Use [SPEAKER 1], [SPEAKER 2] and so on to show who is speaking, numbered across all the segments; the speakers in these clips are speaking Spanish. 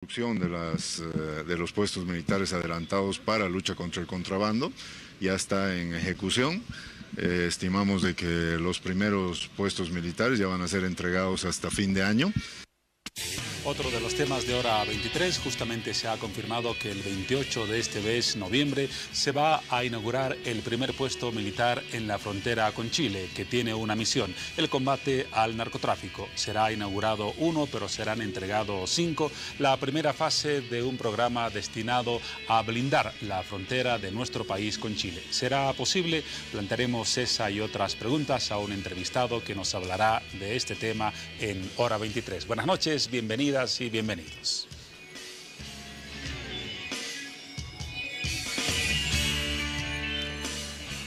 [SPEAKER 1] De los puestos militares adelantados para lucha contra el contrabando ya está en ejecución. Estimamos de que los primeros puestos militares ya van a ser entregados hasta fin de año.
[SPEAKER 2] Otro de los temas de Hora 23, justamente se ha confirmado que el 28 de este mes, noviembre, se va a inaugurar el primer puesto militar en la frontera con Chile, que tiene una misión, el combate al narcotráfico. Será inaugurado uno, pero serán entregados 5, la primera fase de un programa destinado a blindar la frontera de nuestro país con Chile. ¿Será posible? Plantearemos esa y otras preguntas a un entrevistado que nos hablará de este tema en Hora 23. Buenas noches, bienvenidas y bienvenidos.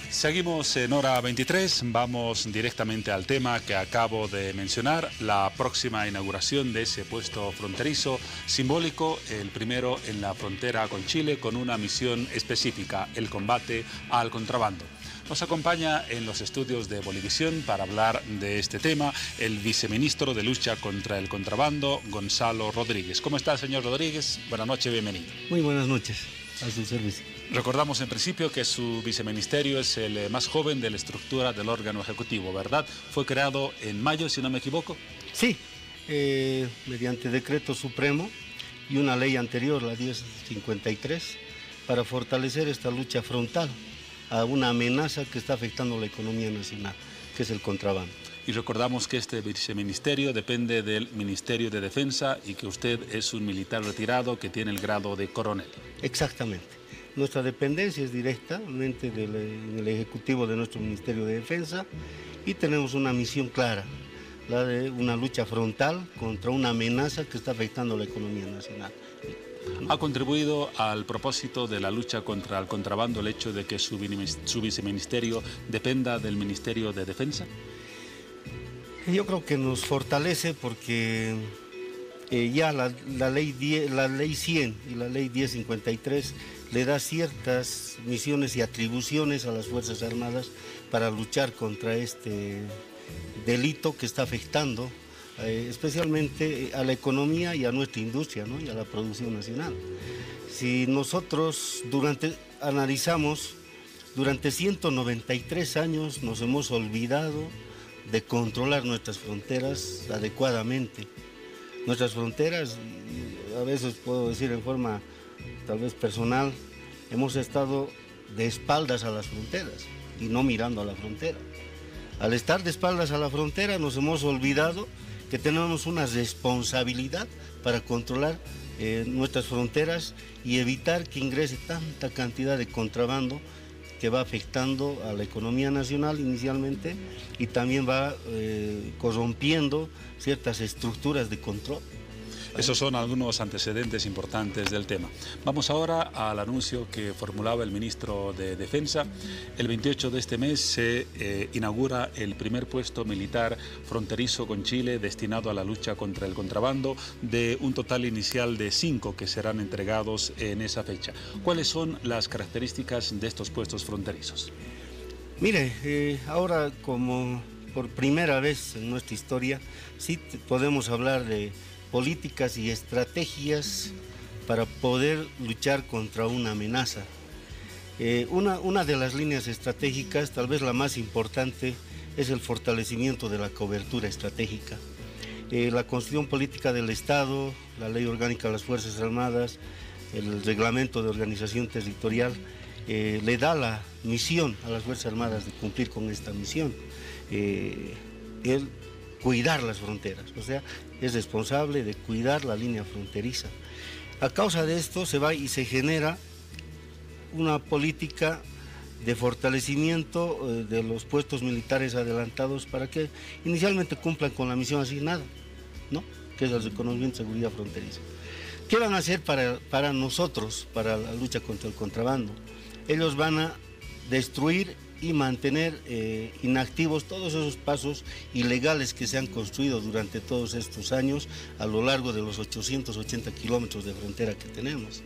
[SPEAKER 2] Seguimos en Hora 23, vamos directamente al tema que acabo de mencionar, la próxima inauguración de ese puesto fronterizo simbólico, el primero en la frontera con Chile, con una misión específica, el combate al contrabando. Nos acompaña en los estudios de Bolivisión para hablar de este tema el viceministro de Lucha contra el Contrabando, Gonzalo Rodríguez. ¿Cómo está, señor Rodríguez? Buenas noches, bienvenido.
[SPEAKER 3] Muy buenas noches, a su servicio.
[SPEAKER 2] Recordamos en principio que su viceministerio es el más joven de la estructura del órgano ejecutivo, ¿verdad? Fue creado en mayo, si no me equivoco.
[SPEAKER 3] Sí, mediante decreto supremo y una ley anterior, la 1053, para fortalecer esta lucha frontal a una amenaza que está afectando la economía nacional, que es el contrabando.
[SPEAKER 2] Y recordamos que este viceministerio depende del Ministerio de Defensa y que usted es un militar retirado que tiene el grado de coronel.
[SPEAKER 3] Exactamente. Nuestra dependencia es directamente del Ejecutivo de nuestro Ministerio de Defensa y tenemos una misión clara, la de una lucha frontal contra una amenaza que está afectando la economía nacional.
[SPEAKER 2] ¿Ha contribuido al propósito de la lucha contra el contrabando el hecho de que su viceministerio dependa del Ministerio de Defensa?
[SPEAKER 3] Yo creo que nos fortalece porque ya la ley 100 y la ley 1053 le da ciertas misiones y atribuciones a las Fuerzas Armadas para luchar contra este delito que está afectando especialmente a la economía y a nuestra industria, ¿no? Y a la producción nacional. Si nosotros analizamos, durante 193 años nos hemos olvidado de controlar nuestras fronteras adecuadamente. Nuestras fronteras, a veces puedo decir en forma tal vez personal, hemos estado de espaldas a las fronteras y no mirando a la frontera. Al estar de espaldas a la frontera nos hemos olvidado que tenemos una responsabilidad para controlar nuestras fronteras y evitar que ingrese tanta cantidad de contrabando que va afectando a la economía nacional inicialmente y también va corrompiendo ciertas estructuras de control.
[SPEAKER 2] Esos son algunos antecedentes importantes del tema. Vamos ahora al anuncio que formulaba el ministro de Defensa. El 28 de este mes se inaugura el primer puesto militar fronterizo con Chile destinado a la lucha contra el contrabando, de un total inicial de 5 que serán entregados en esa fecha. ¿Cuáles son las características de estos puestos fronterizos?
[SPEAKER 3] Mire, ahora como por primera vez en nuestra historia, sí podemos hablar de políticas y estrategias para poder luchar contra una amenaza. Una de las líneas estratégicas, tal vez la más importante, es el fortalecimiento de la cobertura estratégica. La Constitución Política del Estado, la Ley Orgánica de las Fuerzas Armadas, el Reglamento de Organización Territorial, le da la misión a las Fuerzas Armadas de cumplir con esta misión. El cuidar las fronteras, o sea, es responsable de cuidar la línea fronteriza. A causa de esto se va y se genera una política de fortalecimiento de los puestos militares adelantados para que inicialmente cumplan con la misión asignada, ¿no? Que es el reconocimiento de seguridad fronteriza. ¿Qué van a hacer para nosotros, para la lucha contra el contrabando? Ellos van a destruir y mantener inactivos todos esos pasos ilegales que se han construido durante todos estos años a lo largo de los 880 kilómetros de frontera que tenemos.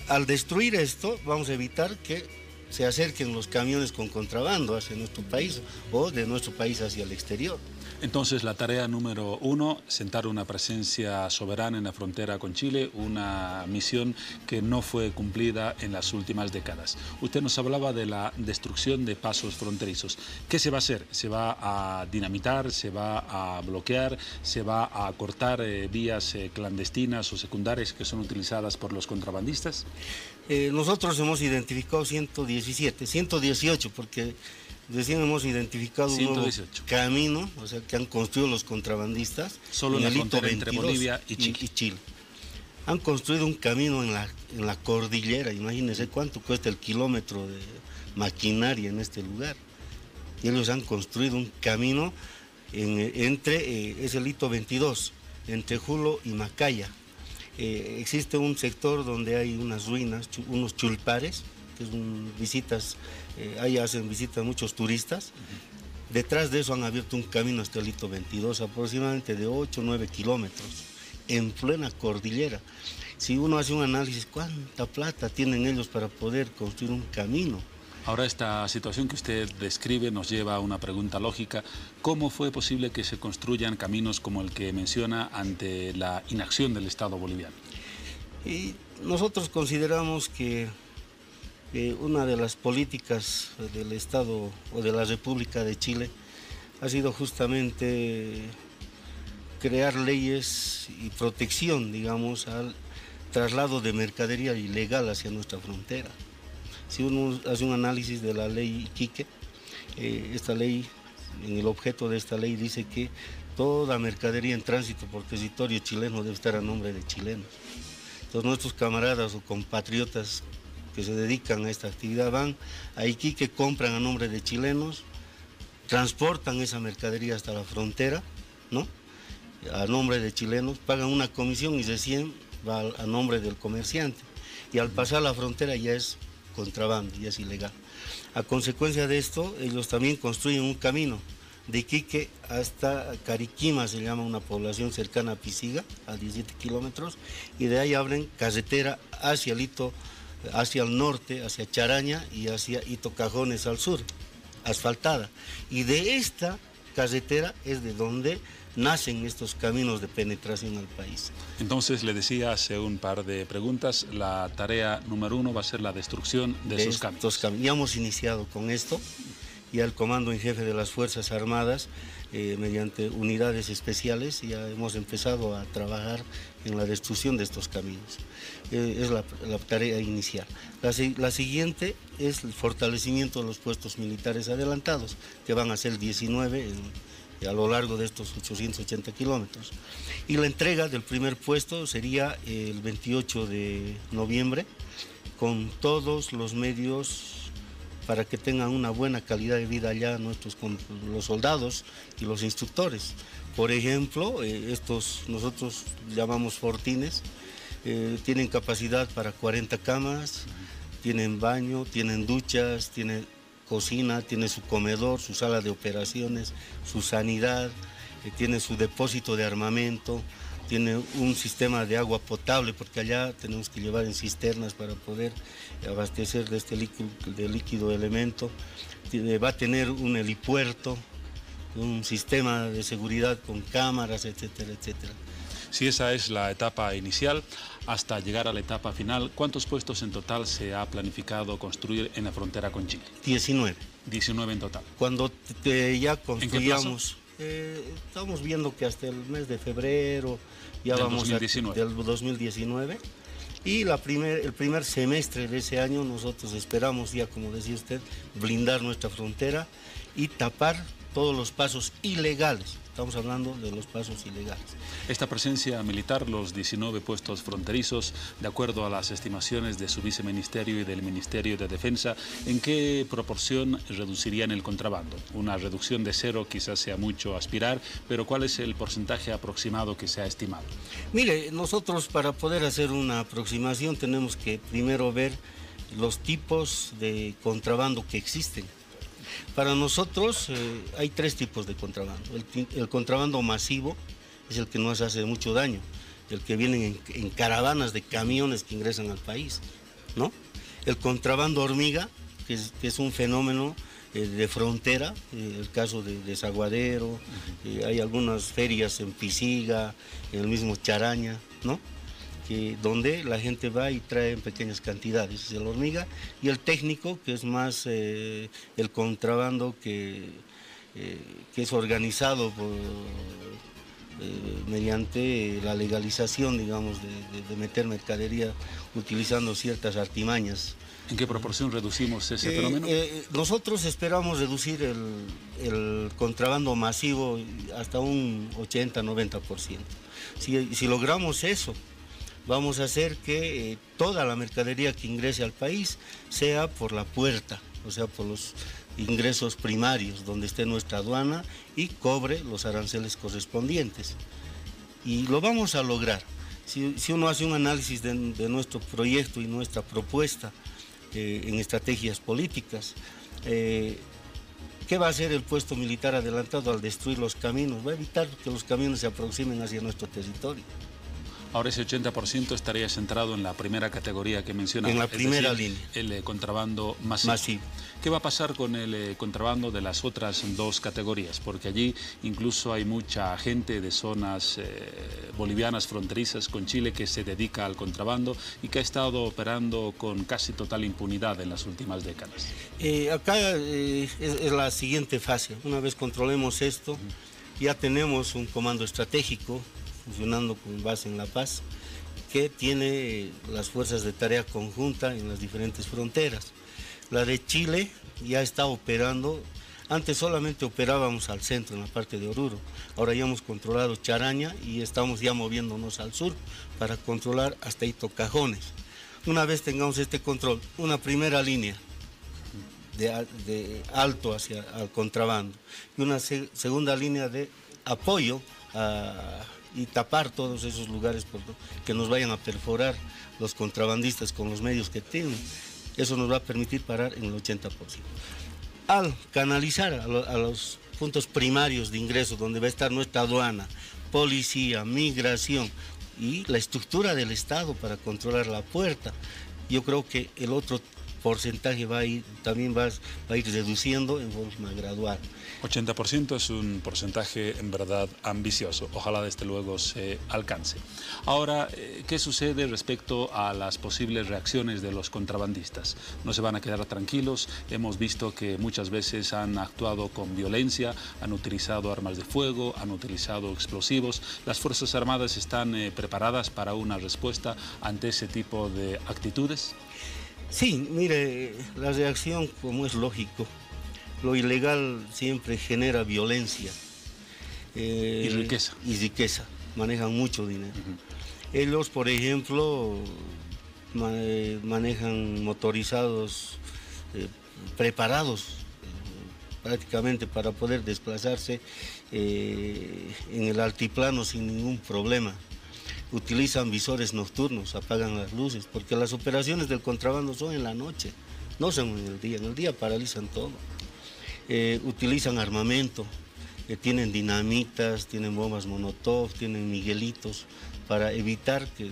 [SPEAKER 3] Al destruir esto, vamos a evitar que se acerquen los camiones con contrabando hacia nuestro país o de nuestro país hacia el exterior.
[SPEAKER 2] Entonces, la tarea número 1, sentar una presencia soberana en la frontera con Chile, una misión que no fue cumplida en las últimas décadas. Usted nos hablaba de la destrucción de pasos fronterizos. ¿Qué se va a hacer? ¿Se va a dinamitar? ¿Se va a bloquear? ¿Se va a cortar vías clandestinas o secundarias que son utilizadas por los contrabandistas?
[SPEAKER 3] Nosotros hemos identificado 118, porque recién hemos identificado 118. Un nuevo camino, o sea, que han construido los contrabandistas.
[SPEAKER 2] Solo en la frontera entre Bolivia y Chile.
[SPEAKER 3] Han construido un camino en la cordillera. Imagínense cuánto cuesta el kilómetro de maquinaria en este lugar. Y ellos han construido un camino es el hito 22, entre Julo y Macaya. Existe un sector donde hay unas ruinas, unos chulpares, que son visitas, ahí hacen visitas muchos turistas. Detrás de eso han abierto un camino hasta el hito 22, aproximadamente de 8 o 9 kilómetros, en plena cordillera. Si uno hace un análisis, ¿cuánta plata tienen ellos para poder construir un camino?
[SPEAKER 2] Ahora, esta situación que usted describe nos lleva a una pregunta lógica. ¿Cómo fue posible que se construyan caminos como el que menciona ante la inacción del Estado boliviano?
[SPEAKER 3] Y nosotros consideramos que una de las políticas del Estado o de la República de Chile ha sido justamente crear leyes y protección, digamos, al traslado de mercadería ilegal hacia nuestra frontera. Si uno hace un análisis de la ley Iquique, esta ley, en el objeto de esta ley dice que toda mercadería en tránsito por territorio chileno debe estar a nombre de chilenos. Entonces nuestros camaradas o compatriotas que se dedican a esta actividad van a Iquique, compran a nombre de chilenos, transportan esa mercadería hasta la frontera, ¿no? A nombre de chilenos, pagan una comisión y recién va a nombre del comerciante. Y al pasar la frontera ya es contrabando, ya es ilegal. A consecuencia de esto, ellos también construyen un camino de Iquique hasta Cariquima, se llama una población cercana a Pisiga, a 17 kilómetros, y de ahí abren carretera hacia el hito, hacia el norte, hacia Charaña y hacia Hito Cajones al sur, asfaltada. Y de esta carretera es de donde nacen estos caminos de penetración al país.
[SPEAKER 2] Entonces, le decía hace un par de preguntas, la tarea número 1 va a ser la destrucción de esos caminos.
[SPEAKER 3] Ya hemos iniciado con esto, ya el Comando en Jefe de las Fuerzas Armadas, mediante unidades especiales, ya hemos empezado a trabajar en la destrucción de estos caminos. Es la tarea inicial. La siguiente es el fortalecimiento de los puestos militares adelantados, que van a ser 19 a lo largo de estos 880 kilómetros. Y la entrega del primer puesto sería el 28 de noviembre, con todos los medios para que tengan una buena calidad de vida allá los soldados y los instructores. Por ejemplo, nosotros llamamos fortines, tienen capacidad para 40 camas, tienen baño, tienen duchas, tienen cocina, tiene su comedor, su sala de operaciones, su sanidad, tiene su depósito de armamento, tiene un sistema de agua potable, porque allá tenemos que llevar en cisternas para poder abastecer de este líquido elemento. Va a tener un helipuerto, un sistema de seguridad con cámaras, etcétera, etcétera.
[SPEAKER 2] Si esa es la etapa inicial, hasta llegar a la etapa final, ¿cuántos puestos en total se ha planificado construir en la frontera con Chile?
[SPEAKER 3] 19.
[SPEAKER 2] 19 en total.
[SPEAKER 3] Cuando ya construyamos, estamos viendo que hasta el mes de febrero, ya vamos
[SPEAKER 2] 2019.
[SPEAKER 3] Del 2019. Y el primer semestre de ese año nosotros esperamos ya, como decía usted, blindar nuestra frontera y tapar todos los pasos ilegales. Estamos hablando de los pasos ilegales.
[SPEAKER 2] Esta presencia militar, los 19 puestos fronterizos, de acuerdo a las estimaciones de su viceministerio y del Ministerio de Defensa, ¿en qué proporción reducirían el contrabando? Una reducción de 0 quizás sea mucho aspirar, pero ¿cuál es el porcentaje aproximado que se ha estimado?
[SPEAKER 3] Mire, nosotros para poder hacer una aproximación tenemos que primero ver los tipos de contrabando que existen. Para nosotros hay 3 tipos de contrabando. El contrabando masivo es el que nos hace mucho daño, el que vienen en caravanas de camiones que ingresan al país, ¿no? El contrabando hormiga, que es un fenómeno de frontera, el caso de Desaguadero, hay algunas ferias en Pisiga, en el mismo Charaña, ¿no? Donde la gente va y trae en pequeñas cantidades de la hormiga, y el técnico, que es más el contrabando que es organizado mediante la legalización, digamos, de meter mercadería utilizando ciertas artimañas.
[SPEAKER 2] ¿En qué proporción reducimos ese fenómeno?
[SPEAKER 3] Nosotros esperamos reducir el contrabando masivo hasta un 80-90%. Si logramos eso, vamos a hacer que toda la mercadería que ingrese al país sea por la puerta, o sea, por los ingresos primarios, donde esté nuestra aduana y cobre los aranceles correspondientes. Y lo vamos a lograr. Si uno hace un análisis de nuestro proyecto y nuestra propuesta en estrategias políticas, ¿qué va a hacer el puesto militar adelantado al destruir los caminos? Va a evitar que los camiones se aproximen hacia nuestro territorio.
[SPEAKER 2] Ahora ese 80% estaría centrado en la primera categoría que mencionaba.
[SPEAKER 3] En la primera línea.
[SPEAKER 2] El contrabando masivo. ¿Qué va a pasar con el contrabando de las otras dos categorías? Porque allí incluso hay mucha gente de zonas bolivianas fronterizas con Chile que se dedica al contrabando y que ha estado operando con casi total impunidad en las últimas décadas.
[SPEAKER 3] Acá es la siguiente fase. Una vez controlemos esto, ya tenemos un comando estratégico funcionando con base en La Paz, que tiene las fuerzas de tarea conjunta en las diferentes fronteras. La de Chile ya está operando. Antes solamente operábamos al centro, en la parte de Oruro. Ahora ya hemos controlado Charaña y estamos ya moviéndonos al sur para controlar hasta Hito Cajones. Una vez tengamos este control, una primera línea de alto hacia al contrabando y una segunda línea de apoyo y tapar todos esos lugares que nos vayan a perforar los contrabandistas con los medios que tienen. Eso nos va a permitir parar en el 80%. Al canalizar a los puntos primarios de ingreso, donde va a estar nuestra aduana, policía, migración y la estructura del Estado para controlar la puerta, yo creo que el otro porcentaje también va a ir reduciendo en forma gradual.
[SPEAKER 2] 80% es un porcentaje en verdad ambicioso. Ojalá desde luego se alcance. Ahora, ¿qué sucede respecto a las posibles reacciones de los contrabandistas? No se van a quedar tranquilos. Hemos visto que muchas veces han actuado con violencia, han utilizado armas de fuego, han utilizado explosivos. ¿Las Fuerzas Armadas están preparadas para una respuesta ante ese tipo de actitudes?
[SPEAKER 3] Sí, mire, la reacción, como es lógico, lo ilegal siempre genera violencia.
[SPEAKER 2] Y riqueza.
[SPEAKER 3] Y riqueza, manejan mucho dinero. Ellos, por ejemplo, manejan motorizados preparados prácticamente para poder desplazarse en el altiplano sin ningún problema. Utilizan visores nocturnos, apagan las luces, porque las operaciones del contrabando son en la noche, no son en el día paralizan todo. Utilizan armamento, tienen dinamitas, tienen bombas molotov, tienen miguelitos, para evitar que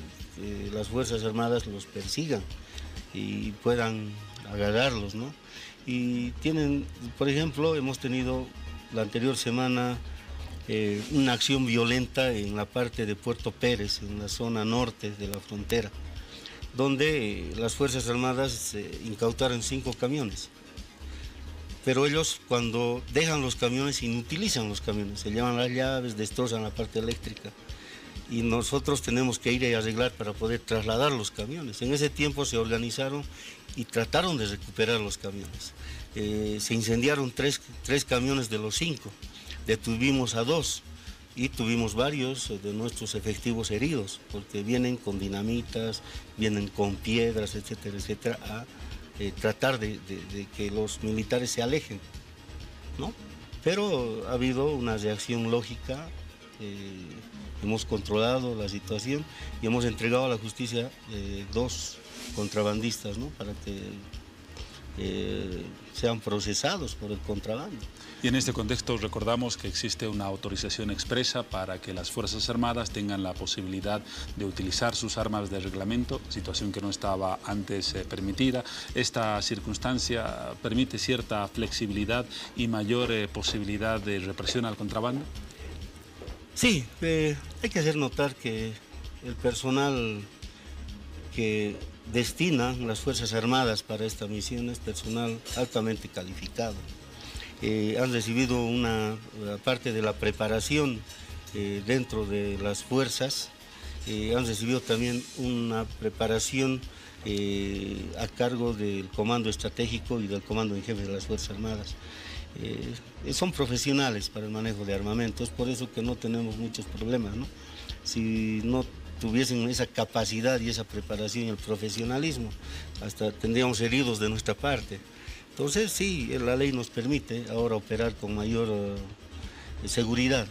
[SPEAKER 3] las Fuerzas Armadas los persigan y puedan agarrarlos, ¿no? Y tienen, por ejemplo, hemos tenido la anterior semana una acción violenta en la parte de Puerto Pérez, en la zona norte de la frontera, donde las Fuerzas Armadas incautaron 5 camiones. Pero ellos, cuando dejan los camiones, inutilizan los camiones, se llevan las llaves, destrozan la parte eléctrica y nosotros tenemos que ir a arreglar para poder trasladar los camiones. En ese tiempo se organizaron y trataron de recuperar los camiones. Se incendiaron 3 camiones de los 5. Detuvimos a 2 y tuvimos varios de nuestros efectivos heridos, porque vienen con dinamitas, vienen con piedras, etcétera, etcétera, a tratar de que los militares se alejen, ¿no? Pero ha habido una reacción lógica, hemos controlado la situación y hemos entregado a la justicia 2 contrabandistas, ¿no? Para que sean procesados por el contrabando.
[SPEAKER 2] Y en este contexto recordamos que existe una autorización expresa para que las Fuerzas Armadas tengan la posibilidad de utilizar sus armas de reglamento, situación que no estaba antes permitida. Esta circunstancia permite cierta flexibilidad y mayor posibilidad de represión al contrabando.
[SPEAKER 3] Sí, hay que hacer notar que el personal que destinan las Fuerzas Armadas para esta misión es personal altamente calificado. Han recibido una parte de la preparación dentro de las fuerzas, han recibido también una preparación a cargo del Comando Estratégico y del Comando en Jefe de las Fuerzas Armadas. Son profesionales para el manejo de armamento, es por eso que no tenemos muchos problemas, ¿no? Si no tuviesen esa capacidad y esa preparación y el profesionalismo, hasta tendríamos heridos de nuestra parte. Entonces sí, la ley nos permite ahora operar con mayor seguridad.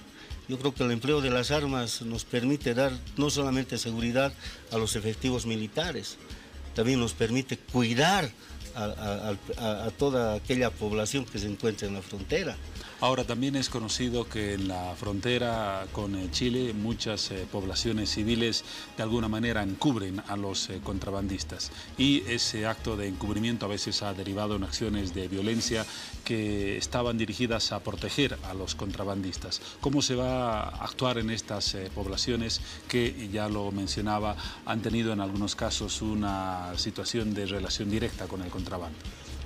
[SPEAKER 3] Yo creo que el empleo de las armas nos permite dar no solamente seguridad a los efectivos militares, también nos permite cuidar a toda aquella población que se encuentra en la frontera.
[SPEAKER 2] Ahora también es conocido que en la frontera con Chile muchas poblaciones civiles de alguna manera encubren a los contrabandistas y ese acto de encubrimiento a veces ha derivado en acciones de violencia que estaban dirigidas a proteger a los contrabandistas. ¿Cómo se va a actuar en estas poblaciones que, ya lo mencionaba, han tenido en algunos casos una situación de relación directa con el contrabando?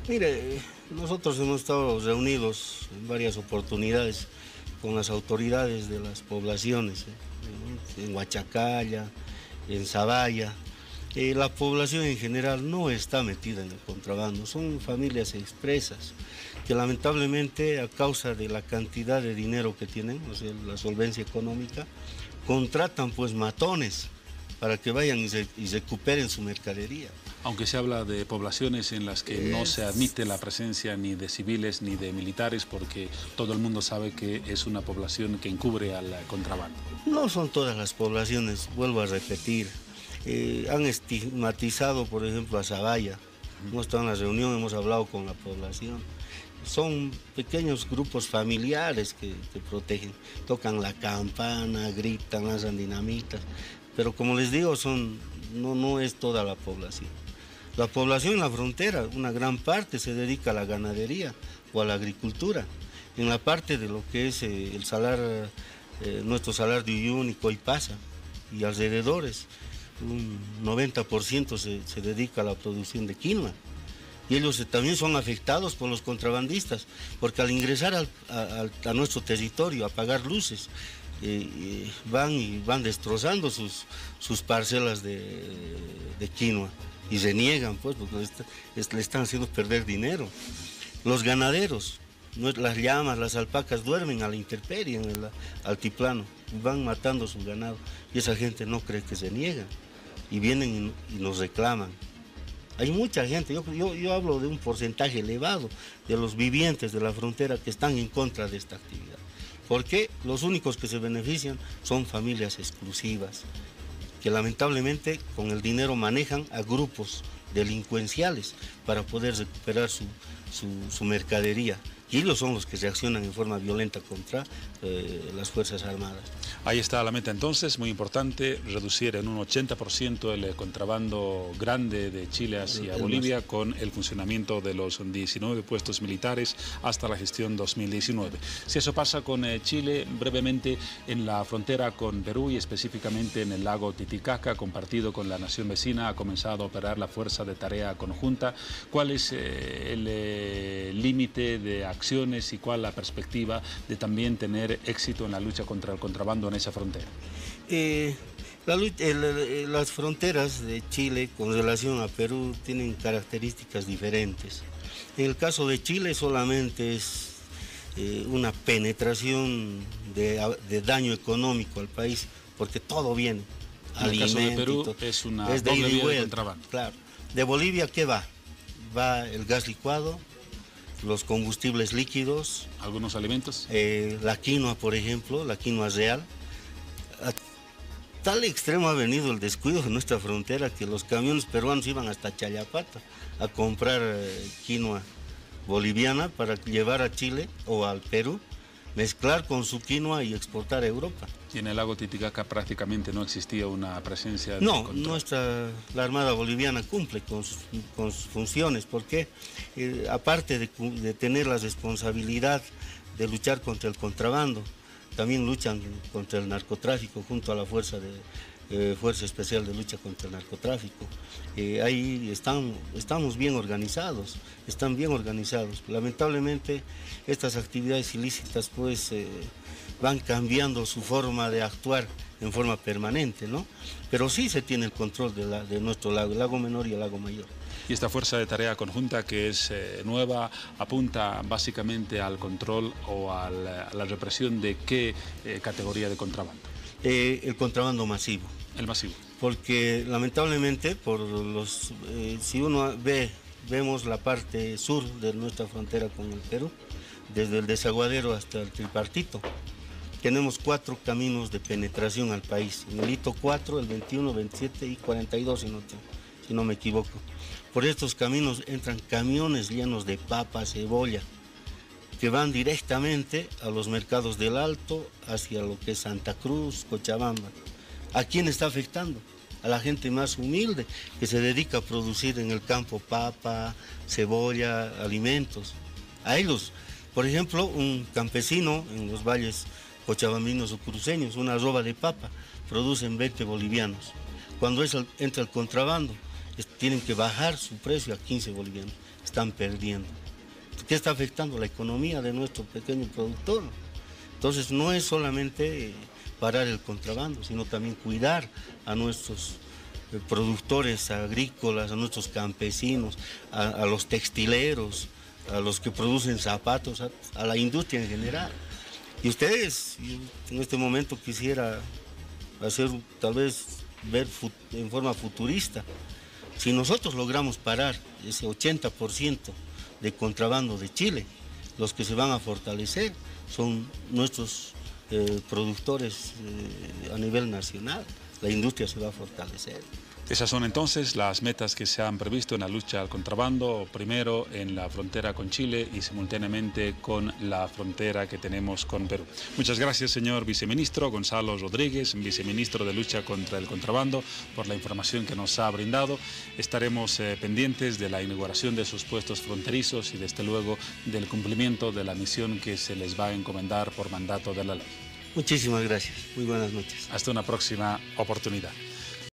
[SPEAKER 3] Mire, nosotros hemos estado reunidos en varias oportunidades con las autoridades de las poblaciones, en Huachacalla, en Zabaya. La población en general no está metida en el contrabando, son familias expresas que lamentablemente a causa de la cantidad de dinero que tienen, o sea, la solvencia económica, contratan pues matones para que vayan y recuperen su mercadería.
[SPEAKER 2] Aunque se habla de poblaciones en las que no se admite la presencia ni de civiles ni de militares porque todo el mundo sabe que es una población que encubre al contrabando.
[SPEAKER 3] No son todas las poblaciones, vuelvo a repetir. Han estigmatizado, por ejemplo, a Zabaya. Hemos estado en la reunión, hemos hablado con la población. Son pequeños grupos familiares que protegen. Tocan la campana, gritan, lanzan dinamitas. Pero como les digo, no es toda la población. La población en la frontera, una gran parte se dedica a la ganadería o a la agricultura. En la parte de lo que es el salar, nuestro salar de Uyuni, Coipasa y alrededores, un 90% se dedica a la producción de quinoa. Y ellos también son afectados por los contrabandistas, porque al ingresar a nuestro territorio, a pagar luces, van destrozando sus parcelas de quinoa y reniegan, pues, porque le están haciendo perder dinero. Los ganaderos, las llamas, las alpacas duermen a la intemperie en el altiplano, van matando su ganado y esa gente no cree que se niega y vienen y nos reclaman. Hay mucha gente, yo hablo de un porcentaje elevado de los vivientes de la frontera que están en contra de esta actividad. Porque los únicos que se benefician son familias exclusivas, que lamentablemente con el dinero manejan a grupos delincuenciales para poder recuperar su mercadería. Y ellos son los que reaccionan en forma violenta contra las Fuerzas Armadas.
[SPEAKER 2] Ahí está la meta entonces, muy importante, reducir en un 80% el contrabando grande de Chile hacia Bolivia con el funcionamiento de los 19 puestos militares hasta la gestión 2019. Si eso pasa con Chile, brevemente en la frontera con Perú y específicamente en el lago Titicaca, compartido con la nación vecina, ha comenzado a operar la Fuerza de Tarea Conjunta. ¿Cuál es el límite de acciones y cuál la perspectiva de también tener éxito en la lucha contra el contrabando en esa frontera?
[SPEAKER 3] Las fronteras de Chile con relación a Perú tienen características diferentes. En el caso de Chile solamente es una penetración de daño económico al país, porque todo viene.
[SPEAKER 2] En el caso de Perú es una doble vía de contrabando.
[SPEAKER 3] Claro. De Bolivia, ¿qué va? Va el gas licuado, los combustibles líquidos.
[SPEAKER 2] ¿Algunos alimentos?
[SPEAKER 3] La quinoa, por ejemplo, la quinoa real. tal extremo ha venido el descuido de nuestra frontera que los camiones peruanos iban hasta Chayapata a comprar quinoa boliviana para llevar a Chile o al Perú, mezclar con su quinoa y exportar a Europa.
[SPEAKER 2] Y en el lago Titicaca prácticamente no existía una presencia de
[SPEAKER 3] No,
[SPEAKER 2] control.
[SPEAKER 3] la Armada Boliviana cumple con sus funciones, porque aparte de tener la responsabilidad de luchar contra el contrabando, también luchan contra el narcotráfico junto a la Fuerza Especial de Lucha contra el Narcotráfico. Ahí estamos bien organizados, están bien organizados. Lamentablemente estas actividades ilícitas pues van cambiando su forma de actuar en forma permanente, ¿no? Pero sí se tiene el control de nuestro lago, el lago menor y el lago mayor.
[SPEAKER 2] Y esta fuerza de tarea conjunta, que es nueva, apunta básicamente al control o a la represión de qué categoría de contrabando.
[SPEAKER 3] El contrabando masivo.
[SPEAKER 2] El masivo.
[SPEAKER 3] Porque lamentablemente, si uno vemos la parte sur de nuestra frontera con el Perú, desde el desaguadero hasta el tripartito, tenemos 4 caminos de penetración al país. En el hito 4, el 21, 27 y 42, si no me equivoco. Por estos caminos entran camiones llenos de papa, cebolla, que van directamente a los mercados del Alto, hacia lo que es Santa Cruz, Cochabamba. ¿A quién está afectando? A la gente más humilde, que se dedica a producir en el campo papa, cebolla, alimentos. A ellos, por ejemplo, un campesino en los valles cochabambinos o cruceños, una arroba de papa, producen 20 bolivianos. Cuando entra el contrabando, tienen que bajar su precio a 15 bolivianos. Están perdiendo. ¿Qué está afectando? La economía de nuestro pequeño productor. Entonces no es solamente parar el contrabando, sino también cuidar a nuestros productores agrícolas, a nuestros campesinos, a los textileros, a los que producen zapatos, a la industria en general. Y ustedes, en este momento quisiera tal vez ver en forma futurista. Si nosotros logramos parar ese 80% de contrabando de Chile, los que se van a fortalecer son nuestros productores a nivel nacional. La industria se va a fortalecer.
[SPEAKER 2] Esas son entonces las metas que se han previsto en la lucha al contrabando, primero en la frontera con Chile y simultáneamente con la frontera que tenemos con Perú. Muchas gracias, señor viceministro Gonzalo Rodríguez, viceministro de Lucha contra el Contrabando, por la información que nos ha brindado. Estaremos pendientes de la inauguración de sus puestos fronterizos y desde luego del cumplimiento de la misión que se les va a encomendar por mandato de la ley.
[SPEAKER 3] Muchísimas gracias. Muy buenas noches.
[SPEAKER 2] Hasta una próxima oportunidad.